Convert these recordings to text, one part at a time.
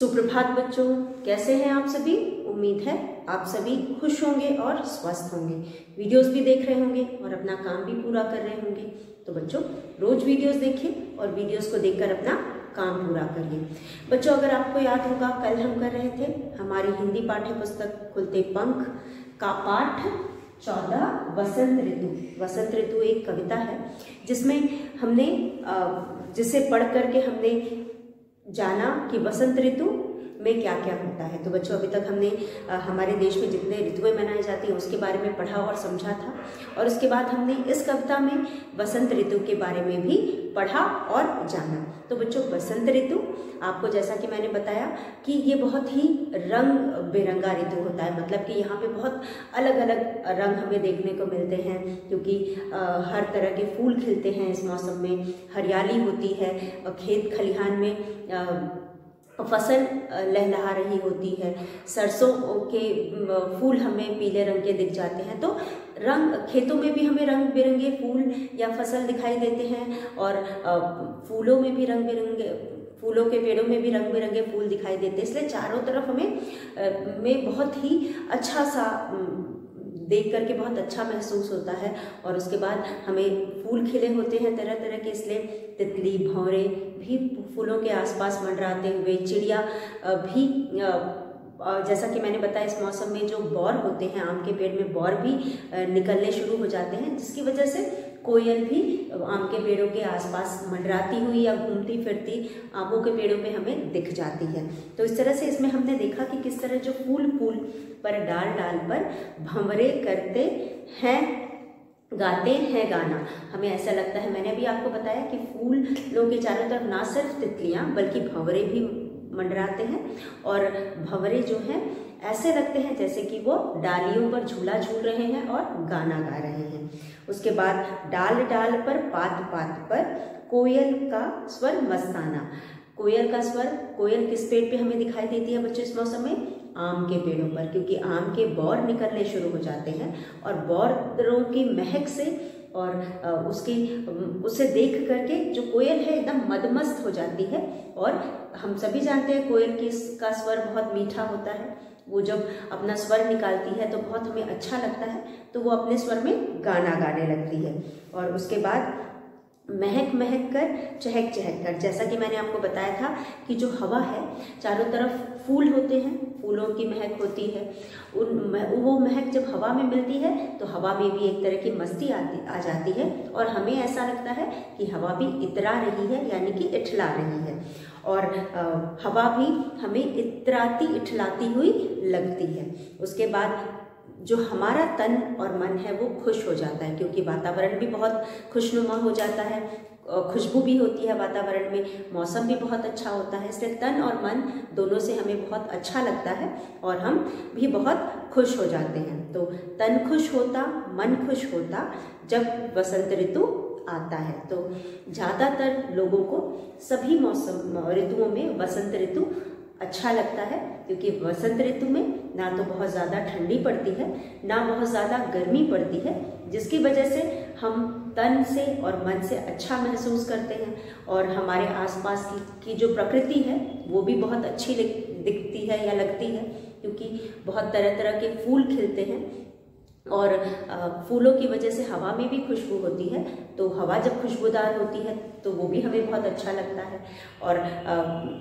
सुप्रभात बच्चों, कैसे हैं आप सभी। उम्मीद है आप सभी खुश होंगे और स्वस्थ होंगे, वीडियोस भी देख रहे होंगे और अपना काम भी पूरा कर रहे होंगे। तो बच्चों रोज वीडियोस देखिए और वीडियोस को देखकर अपना काम पूरा करिए। बच्चों अगर आपको याद होगा, कल हम कर रहे थे हमारी हिंदी पाठ्य पुस्तक खुलते पंख का पाठ 14 वसंत ऋतु। वसंत ऋतु एक कविता है जिसमें हमने जिसे पढ़ करके हमने जाना कि वसंत ऋतु में क्या क्या होता है। तो बच्चों अभी तक हमने हमारे देश में जितने ऋतुएं मनाई जाती हैं उसके बारे में पढ़ा और समझा था, और उसके बाद हमने इस कविता में वसंत ऋतु के बारे में भी पढ़ा और जाना। तो बच्चों वसंत ऋतु आपको जैसा कि मैंने बताया कि ये बहुत ही रंग बिरंगा ऋतु होता है, मतलब कि यहाँ पे बहुत अलग अलग रंग हमें देखने को मिलते हैं, क्योंकि हर तरह के फूल खिलते हैं इस मौसम में, हरियाली होती है, खेत खलिहान में फसल लहलहा रही होती है, सरसों के फूल हमें पीले रंग के दिख जाते हैं। तो रंग खेतों में भी हमें रंग बिरंगे फूल या फसल दिखाई देते हैं, और फूलों में भी रंग बिरंगे, फूलों के पेड़ों में भी रंग बिरंगे फूल दिखाई देते हैं। इसलिए चारों तरफ हमें बहुत ही अच्छा सा देख करके बहुत अच्छा महसूस होता है। और उसके बाद हमें फूल खिले होते हैं तरह तरह के, इसलिए तितली भौरे भी फूलों के आसपास मंडराते हुए, चिड़िया भी जैसा कि मैंने बताया इस मौसम में जो बौर होते हैं, आम के पेड़ में बौर भी निकलने शुरू हो जाते हैं, जिसकी वजह से कोयल भी आम के पेड़ों के आसपास मंडराती हुई या घूमती फिरती आमों के पेड़ों में हमें दिख जाती है। तो इस तरह से इसमें हमने देखा कि किस तरह जो फूल फूल पर डाल डाल पर भंवरे करते हैं, गाते हैं गाना। हमें ऐसा लगता है, मैंने अभी आपको बताया कि फूलों के चारों तरफ ना सिर्फ तितलियां बल्कि भंवरे भी मंडराते हैं, और भंवरे जो हैं ऐसे लगते हैं जैसे कि वो डालियों पर झूला झूल रहे हैं और गाना गा रहे हैं। उसके बाद डाल डाल पर पात पात पर कोयल का स्वर मस्ताना। कोयल का स्वर, कोयल किस पेड़ पे हमें दिखाई देती है बच्चों इस मौसम में? आम के पेड़ों पर, क्योंकि आम के बौर निकलने शुरू हो जाते हैं, और बौरों की महक से और उसे देख करके जो कोयल है एकदम मदमस्त हो जाती है। और हम सभी जानते हैं कोयल का स्वर बहुत मीठा होता है, वो जब अपना स्वर निकालती है तो बहुत हमें अच्छा लगता है, तो वो अपने स्वर में गाना गाने लगती है। और उसके बाद महक महक कर चहक चहक कर, जैसा कि मैंने आपको बताया था कि जो हवा है, चारों तरफ फूल होते हैं, फूलों की महक होती है, वो महक जब हवा में मिलती है तो हवा में भी एक तरह की मस्ती आ जाती है, और हमें ऐसा लगता है कि हवा भी इतरा रही है, यानी कि इठला रही है, और हवा भी हमें इतराती इठलाती हुई लगती है। उसके बाद जो हमारा तन और मन है वो खुश हो जाता है, क्योंकि वातावरण भी बहुत खुशनुमा हो जाता है, खुशबू भी होती है वातावरण में, मौसम भी बहुत अच्छा होता है, इसलिए तन और मन दोनों से हमें बहुत अच्छा लगता है और हम भी बहुत खुश हो जाते हैं। तो तन खुश होता, मन खुश होता जब वसंत ऋतु आता है। तो ज़्यादातर लोगों को सभी मौसम ऋतुओं में वसंत ऋतु अच्छा लगता है, क्योंकि वसंत ऋतु में ना तो बहुत ज़्यादा ठंडी पड़ती है, ना बहुत ज़्यादा गर्मी पड़ती है, जिसकी वजह से हम तन से और मन से अच्छा महसूस करते हैं, और हमारे आसपास की जो प्रकृति है वो भी बहुत अच्छी दिखती है या लगती है, क्योंकि बहुत तरह तरह के फूल खिलते हैं, और फूलों की वजह से हवा में भी खुशबू होती है। तो हवा जब खुशबूदार होती है तो वो भी हमें बहुत अच्छा लगता है, और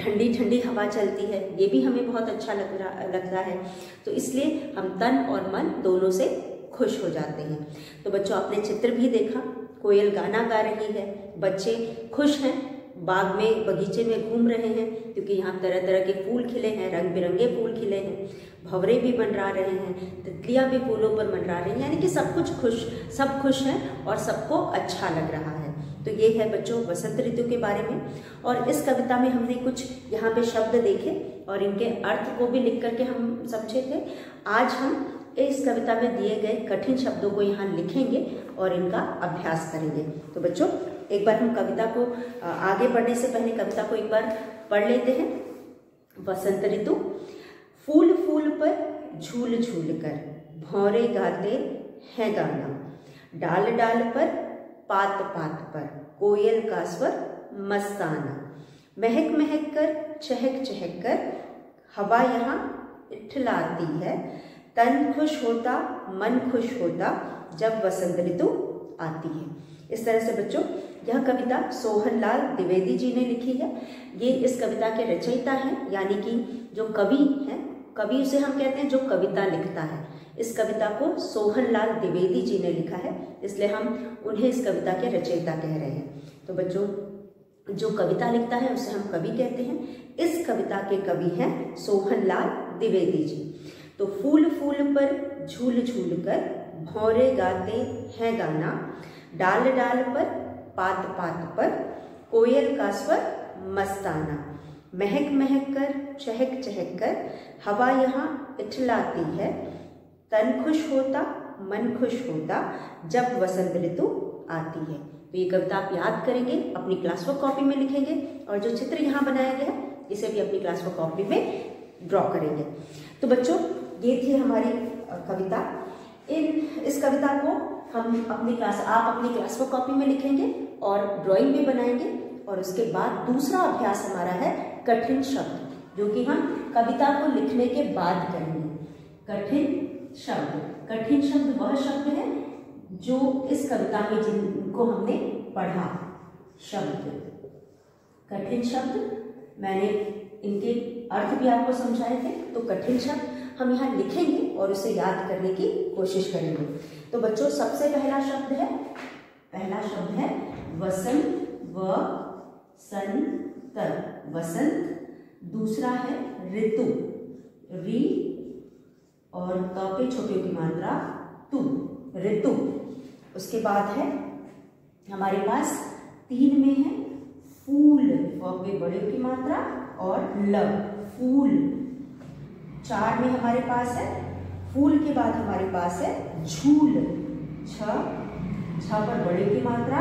ठंडी ठंडी हवा चलती है, ये भी हमें बहुत अच्छा लगता है। तो इसलिए हम तन और मन दोनों से खुश हो जाते हैं। तो बच्चों आपने चित्र भी देखा, कोयल गाना गा रही है, बच्चे खुश हैं, बाग में बगीचे में घूम रहे हैं, क्योंकि यहाँ तरह तरह के फूल खिले हैं, रंग बिरंगे फूल खिले हैं, भंवरे भी मंडरा रहे हैं, तितलियाँ भी फूलों पर मंडरा रही हैं, यानी कि सब खुश हैं और सबको अच्छा लग रहा है। तो ये है बच्चों वसंत ऋतु के बारे में। और इस कविता में हमने कुछ यहाँ पे शब्द देखे और इनके अर्थ को भी लिख करके हम समझे थे। आज हम इस कविता में दिए गए कठिन शब्दों को यहाँ लिखेंगे और इनका अभ्यास करेंगे। तो बच्चों एक बार हम कविता को आगे बढ़ने से पहले कविता को एक बार पढ़ लेते हैं। वसंत ऋतु। फूल फूल पर झूल झूल कर भौरे गाते हैं गाना, डाल डाल पर पात पात पर कोयल का स्वर मस्ताना, महक महक कर चहक चहक कर हवा यहाँ इठलाती है, तन खुश होता मन खुश होता जब वसंत ऋतु आती है। इस तरह से बच्चों यह कविता सोहनलाल द्विवेदी जी ने लिखी है। ये इस कविता के रचयिता हैं, यानी कि जो कवि हैं, कवि उसे हम कहते हैं जो कविता लिखता है। इस कविता को सोहनलाल द्विवेदी जी ने लिखा है, इसलिए हम उन्हें इस कविता के रचयिता कह रहे हैं। तो बच्चों जो कविता लिखता है उसे हम कवि कहते हैं। इस कविता के कवि हैं सोहनलाल द्विवेदी जी। तो फूल फूल पर झूल झूल कर भौरे गाते हैं गाना, डाल डाल पर पात पात पर कोयल का स्वर मस्ताना, महक महक कर चहक चहक कर हवा यहाँ इठलाती है, तन खुश होता मन खुश होता जब वसंत ऋतु आती है। तो ये कविता आप याद करेंगे, अपनी क्लास वर्क कॉपी में लिखेंगे और जो चित्र यहाँ बनाया गया इसे भी अपनी क्लास वर्क कॉपी में ड्रॉ करेंगे। तो बच्चों ये थी हमारी कविता। इस कविता को हम आप अपनी क्लास वर्क कॉपी में लिखेंगे और ड्राइंग भी बनाएंगे। और उसके बाद दूसरा अभ्यास हमारा है कठिन शब्द, जो कि हम कविता को लिखने के बाद करेंगे। कठिन शब्द वह शब्द है जो इस कविता में जिनको हमने पढ़ा। कठिन शब्द मैंने इनके अर्थ भी आपको समझाए थे। तो कठिन शब्द हम यहाँ लिखेंगे और उसे याद करने की कोशिश करेंगे। तो बच्चों सबसे पहला शब्द है वसंत, वसंत। दूसरा है ऋतु, री और त पे छोटी की मात्रा तु, ऋतु। उसके बाद है हमारे पास 3 में है फूल, फ पे बड़े की मात्रा और ल, फूल। 4 में हमारे पास है फूल के बाद हमारे पास है झूल, छ पर बड़े की मात्रा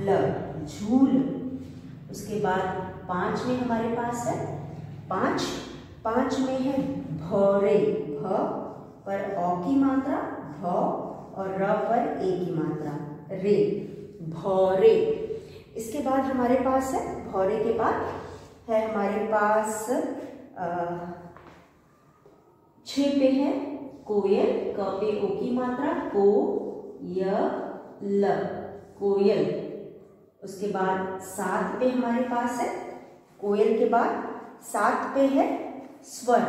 ल, झूल। उसके बाद 5 में हमारे पास है पाँच में है भौरे, भ पर औ की मात्रा भ और र पर ए की मात्रा रे, भौरे। इसके बाद हमारे पास है भौरे के बाद है हमारे पास 6 पे है कोयल, क पे ओ की मात्रा को य ल, कोयल। उसके बाद 7 पे हमारे पास है कोयल के बाद 7 पे है स्वर,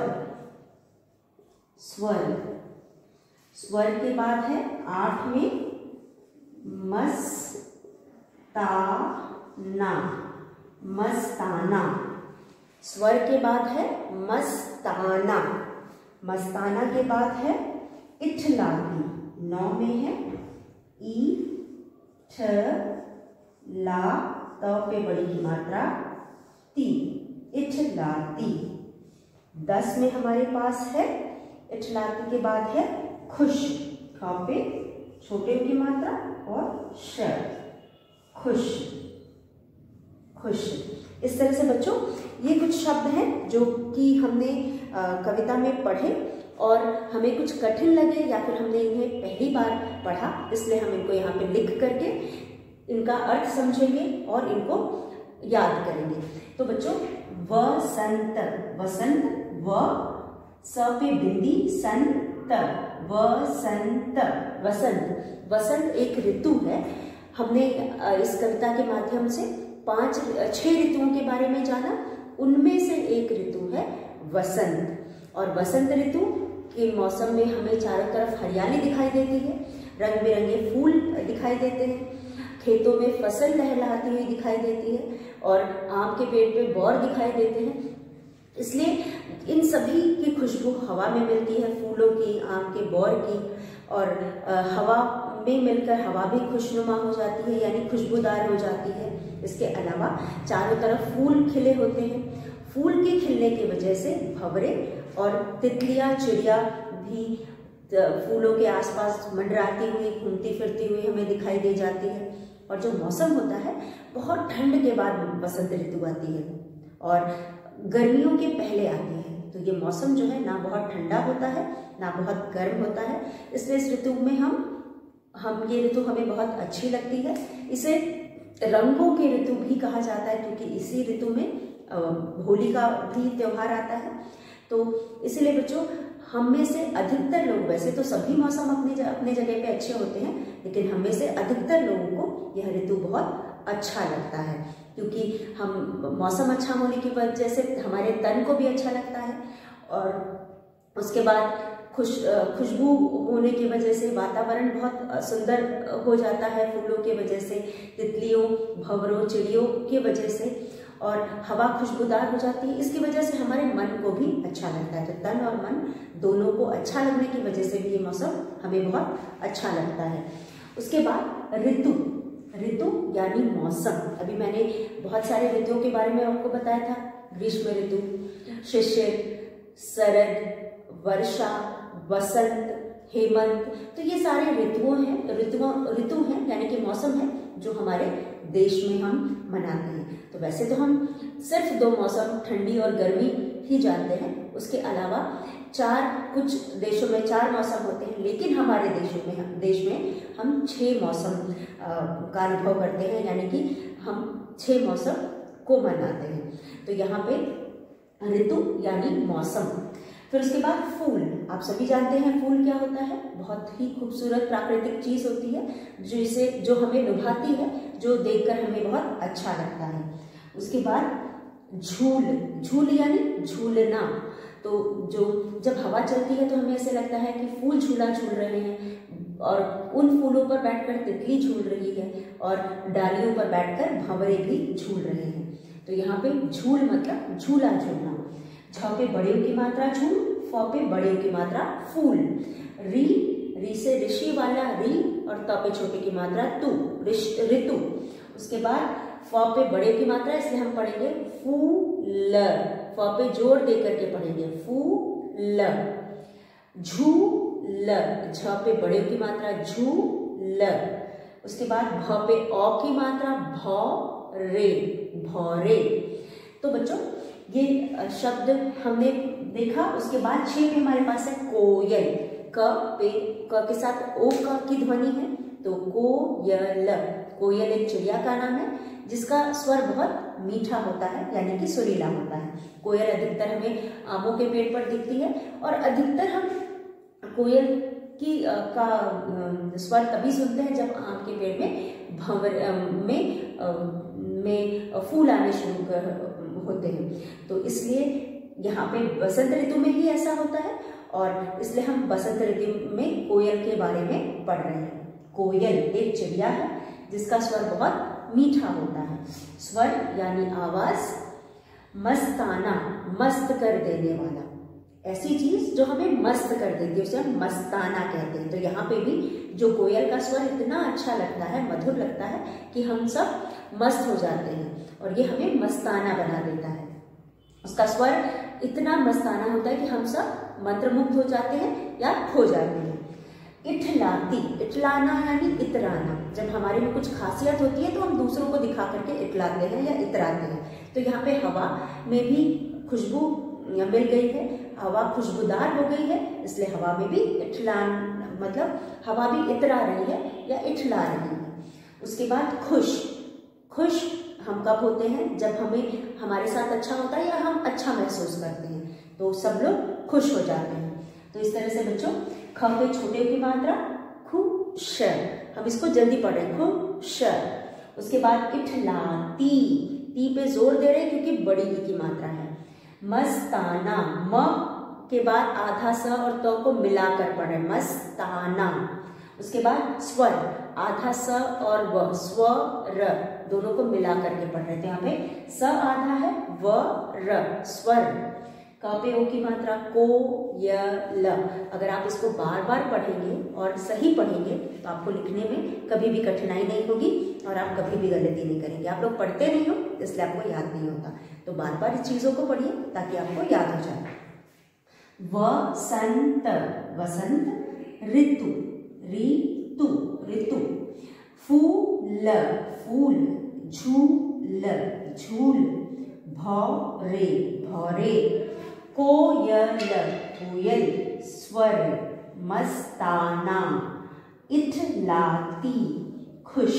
स्वर के बाद है 8 में मस्ताना। स्वर के बाद है मस्ताना के बाद है इठलाती। 9 में है ई ठ ला, त पे बड़ी की मात्रा ती, इठलाती। 10 में हमारे पास है इठलाती के बाद है खुश, ख पे छोटे की मात्रा और श, खुश। इस तरह से बच्चों ये कुछ शब्द हैं जो कि हमने कविता में पढ़े और हमें कुछ कठिन लगे या फिर हमने इन्हें पहली बार पढ़ा, इसलिए हम इनको यहाँ पे लिख करके इनका अर्थ समझेंगे और इनको याद करेंगे। तो बच्चों वसंत, व स पे बिंदी संत, वसंत एक ऋतु है। हमने इस कविता के माध्यम से 6 ऋतुओं के बारे में जाना। उनमें से एक ऋतु है वसंत। और वसंत ऋतु के मौसम में हमें चारों तरफ हरियाली दिखाई देती है, रंग बिरंगे फूल दिखाई देते हैं, खेतों में फसल लहलहाती हुई दिखाई देती है और आम के पेड़ पे बौर दिखाई देते हैं। इसलिए इन सभी की खुशबू हवा में मिलती है, फूलों की, आम के, बौर की, और हवा में मिलकर हवा भी खुशनुमा हो जाती है, यानी खुशबूदार हो जाती है। इसके अलावा चारों तरफ फूल खिले होते हैं। फूल के खिलने की वजह से भंवरे और तितलियां, चिड़िया भी फूलों के आसपास मंडराती हुई, घूमती फिरती हुई हमें दिखाई दे जाती है। और जो मौसम होता है, बहुत ठंड के बाद बसंत ऋतु आती है और गर्मियों के पहले आती है। तो ये मौसम जो है ना बहुत ठंडा होता है ना बहुत गर्म होता है, इसलिए इस ऋतु में ये ऋतु हमें बहुत अच्छी लगती है। इसे रंगों की ऋतु भी कहा जाता है, क्योंकि इसी ऋतु में होली का भी त्योहार आता है। तो इसलिए बच्चों हम में से अधिकतर लोग, वैसे तो सभी मौसम अपने जगह पे अच्छे होते हैं, लेकिन हम में से अधिकतर लोगों को यह ऋतु बहुत अच्छा लगता है, क्योंकि हम मौसम अच्छा होने की वजह से हमारे तन को भी अच्छा लगता है, और उसके बाद खुशबू होने की वजह से वातावरण बहुत सुंदर हो जाता है, फूलों की वजह से, तितलियों, भंवरों, चिड़ियों की वजह से, और हवा खुशबूदार हो जाती है। इसकी वजह से हमारे मन को भी अच्छा लगता है। तो तन और मन दोनों को अच्छा लगने की वजह से भी ये मौसम हमें बहुत अच्छा लगता है। उसके बाद ऋतु यानी मौसम। अभी मैंने बहुत सारे ऋतुओं के बारे में आपको बताया था, ग्रीष्म ऋतु, शिशिर, शरद, वर्षा, वसंत, हेमंत। तो ये सारे ऋतु हैं यानी कि मौसम है जो हमारे देश में हम मनाते हैं। तो वैसे तो हम सिर्फ 2 मौसम, ठंडी और गर्मी ही जानते हैं, उसके अलावा कुछ देशों में 4 मौसम होते हैं, लेकिन हमारे देश में हम 6 मौसम का अनुभव करते हैं, यानी कि हम 6 मौसम को मनाते हैं। तो यहाँ पे ऋतु यानी मौसम। फिर उसके बाद फूल। आप सभी जानते हैं फूल क्या होता है, बहुत ही खूबसूरत प्राकृतिक चीज होती है जो हमें लुभाती है, जो देखकर हमें बहुत अच्छा लगता है। उसके बाद झूल यानी झूलना। तो जब हवा चलती है तो हमें ऐसे लगता है कि फूल झूला झूल रहे हैं, और उन फूलों पर बैठकर तितली झूल रही है, और डालियों पर बैठकर भंवरे भी झूल रहे हैं। तो यहाँ पे झूल मतलब झूला झूलना। झ पे बड़े की मात्रा झूल, फ पे बड़े की मात्रा फूल। री से ऋषि वाला री, और त पे छोटे की मात्रा तू, ऋतु। उसके बाद फ पे बड़े की मात्रा, इसलिए हम पढ़ेंगे फूल। फ पे जोर देकर के पढ़ेंगे फूल। झूल, झ पे बड़े की मात्रा झूल। उसके बाद भ पे औ की मात्रा भौरे, भौरे। तो बच्चों ये शब्द हमने देखा। उसके बाद 6 में हमारे पास है कोयल। क के साथ ओ की ध्वनि है, तो कोयल। कोयल एक चिड़िया का नाम है जिसका स्वर बहुत मीठा होता है, यानी कि सुरीला होता है। कोयल अधिकतर हमें आमों के पेड़ पर दिखती है, और अधिकतर हम कोयल का स्वर तभी सुनते हैं जब आम के पेड़ में फूल आने शुरू होते हैं। तो इसलिए यहाँ पे बसंत ऋतु में ही ऐसा होता है, और इसलिए हम बसंत ऋतु में कोयल के बारे में पढ़ रहे हैं। कोयल एक चिड़िया है जिसका स्वर बहुत मीठा होता है। स्वर यानी आवाज। मस्ताना, मस्त कर देने वाला, ऐसी चीज जो हमें मस्त कर देती है उसे हम मस्ताना कहते हैं। तो यहाँ पे भी जो कोयल का स्वर इतना अच्छा लगता है, मधुर लगता है कि हम सब मस्त हो जाते हैं, और ये हमें मस्ताना बना देता है। उसका स्वर इतना मस्ताना होता है कि हम सब मंत्रमुग्ध हो जाते हैं या खो जाते हैं। इठलाती, इठलाना यानी इतराना। जब हमारे में कुछ खासियत होती है तो हम दूसरों को दिखा करके इठलाते हैं या इतराते हैं। तो यहाँ पे हवा में भी खुशबू मिल गई है, हवा खुशबूदार हो गई है, इसलिए हवा में भी इठलान मतलब हवा भी इतरा रही है या इठला रही है। उसके बाद खुश। खुश हम कब होते हैं, जब हमें हमारे साथ अच्छा होता है या हम अच्छा महसूस करते हैं, तो सब लोग खुश हो जाते हैं। तो इस तरह से बच्चों ख पे छोटे की मात्रा खुश, हम इसको जल्दी पढ़ रहे हैं, खुश। उसके बाद इठलाती, ती पे जोर दे रहे हैं क्योंकि बड़ी की मात्रा है। मस्ताना, म के बाद आधा स और त को मिलाकर पढ़ रहे, मस्ताना। उसके बाद स्वर, आधा स और व, स्वर दोनों को मिला करके पढ़ रहे थे। यहाँ पे स आधा है, व र, स्वर। क पे ओ की मात्रा को, य, ल। अगर आप इसको बार बार पढ़ेंगे और सही पढ़ेंगे तो आपको लिखने में कभी भी कठिनाई नहीं होगी और आप कभी भी गलती नहीं करेंगे। आप लोग पढ़ते नहीं हो इसलिए आपको याद नहीं होता, तो बार बार इस चीजों को पढ़िए ताकि आपको याद हो जाए। वसंत, वसंत। ऋतु, ऋतु, ऋतु। फूल, फूल। झूल, झूल। भौरे, भौरे। कोयल, कोयल, स्वर। मस्ताना, इठलाती, खुश।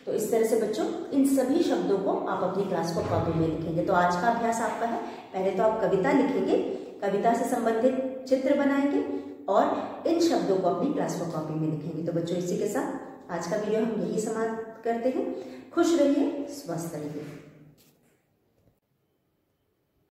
तो इस तरह से बच्चों इन सभी शब्दों को आप अपनी क्लास को कॉपी में लिखेंगे। तो आज का अभ्यास आपका है, पहले तो आप कविता लिखेंगे, कविता से संबंधित चित्र बनाएंगे और इन शब्दों को अपनी क्लास वर्क कॉपी में लिखेंगे। तो बच्चों इसी के साथ आज का वीडियो हम यही समाप्त करते हैं। खुश रहिए, स्वस्थ रहिए।